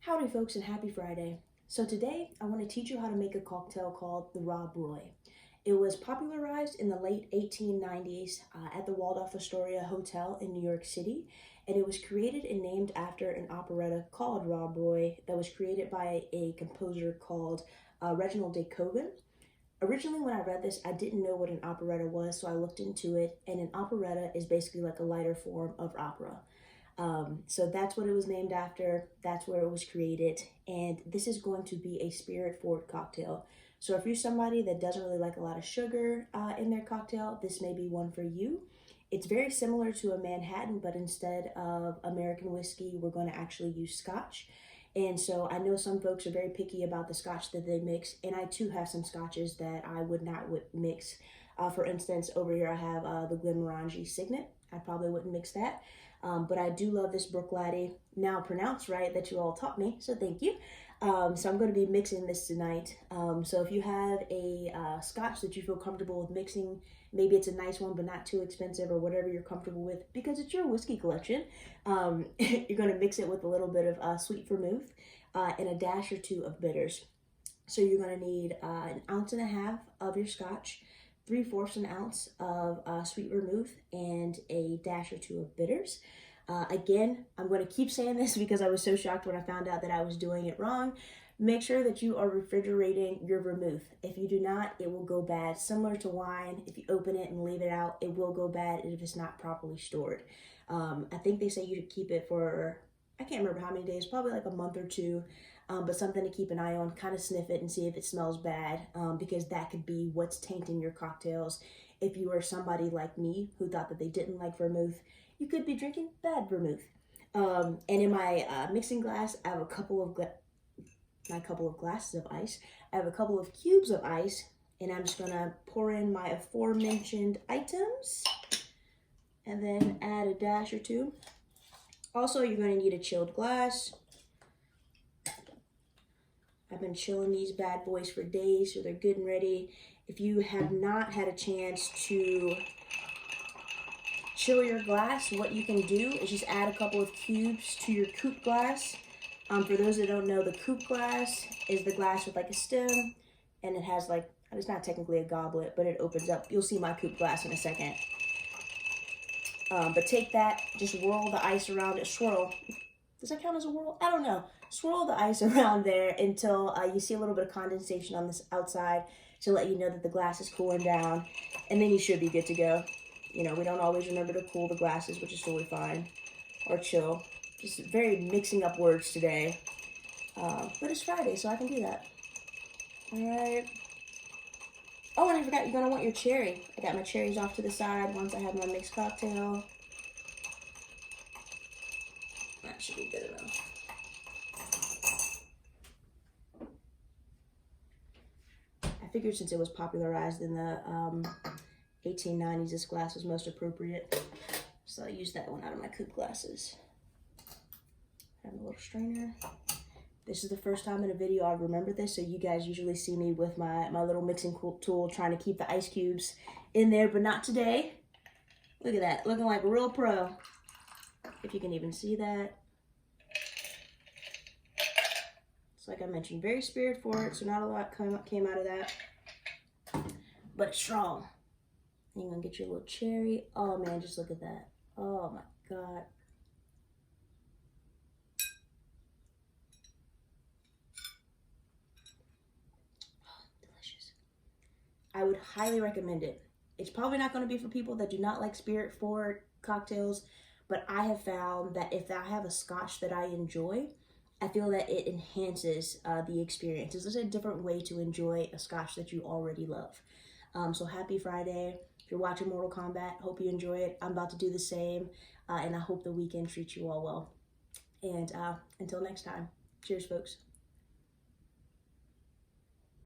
Howdy folks and happy Friday. So today I want to teach you how to make a cocktail called the Rob Roy. It was popularized in the late 1890s at the Waldorf Astoria Hotel in New York City, and it was created and named after an operetta called Rob Roy that was created by a composer called Reginald de Koven. Originally when I read this, I didn't know what an operetta was, so I looked into it, and an operetta is basically like a lighter form of opera. So that's what it was named after, that's where it was created, and this is going to be a spirit-forward cocktail. So if you're somebody that doesn't really like a lot of sugar in their cocktail, this may be one for you. It's very similar to a Manhattan, but instead of American whiskey, we're going to actually use Scotch. And so I know some folks are very picky about the Scotch that they mix, and I too have some Scotches that I would not mix. For instance, over here I have the Glenmorangie Signet. I probably wouldn't mix that. But I do love this Bruichladdich, now pronounced right, that you all taught me, so thank you. So I'm going to be mixing this tonight. So if you have a Scotch that you feel comfortable with mixing, maybe it's a nice one but not too expensive or whatever you're comfortable with, because it's your whiskey collection, you're going to mix it with a little bit of sweet vermouth and a dash or two of bitters. So you're going to need 1.5 ounces of your Scotch, 3/4 ounce of sweet vermouth, and a dash or two of bitters. Again, I'm going to keep saying this because I was so shocked when I found out that I was doing it wrong. Make sure that you are refrigerating your vermouth. If you do not, it will go bad. Similar to wine, if you open it and leave it out, it will go bad if it's not properly stored. I think they say you should keep it for, I can't remember how many days, probably like a month or two. But something to keep an eye on, kind of sniff it and see if it smells bad, because that could be what's tainting your cocktails. If you are somebody like me who thought that they didn't like vermouth, you could be drinking bad vermouth. And in my mixing glass, I have a couple of glasses of ice. I have a couple of cubes of ice, and I'm just gonna pour in my aforementioned items, and then add a dash or two. Also, you're gonna need a chilled glass. I've been chilling these bad boys for days, so they're good and ready. If you have not had a chance to chill your glass, what you can do is just add a couple of cubes to your coupe glass. For those that don't know, the coupe glass is the glass with like a stem, and it has like, it's not technically a goblet, but it opens up. You'll see my coupe glass in a second. But take that, just whirl the ice around it, swirl. Does that count as a whirl? I don't know. Swirl the ice around there until you see a little bit of condensation on this outside to let you know that the glass is cooling down, and then you should be good to go. You know, we don't always remember to cool the glasses, which is totally fine, or chill. Just very mixing up words today, but it's Friday, so I can do that. All right. Oh, and I forgot, you're gonna want your cherry. I got my cherries off to the side once I have my mixed cocktail. That should be good enough. I figured since it was popularized in the 1890s, this glass was most appropriate. So I used that one out of my coupe glasses. I have a little strainer. This is the first time in a video I remember this, so you guys usually see me with my little mixing tool trying to keep the ice cubes in there, but not today. Look at that, looking like a real pro. If you can even see that. So like I mentioned, very spirit forward, so not a lot came out of that, but it's strong. And you're gonna get your little cherry. Oh man, just look at that. Oh my God. Delicious. I would highly recommend it. It's probably not going to be for people that do not like spirit forward cocktails, but I have found that if I have a Scotch that I enjoy, I feel that it enhances the experience. It's just a different way to enjoy a Scotch that you already love. So happy Friday. If you're watching Mortal Kombat, hope you enjoy it. I'm about to do the same, and I hope the weekend treats you all well. And until next time, cheers, folks.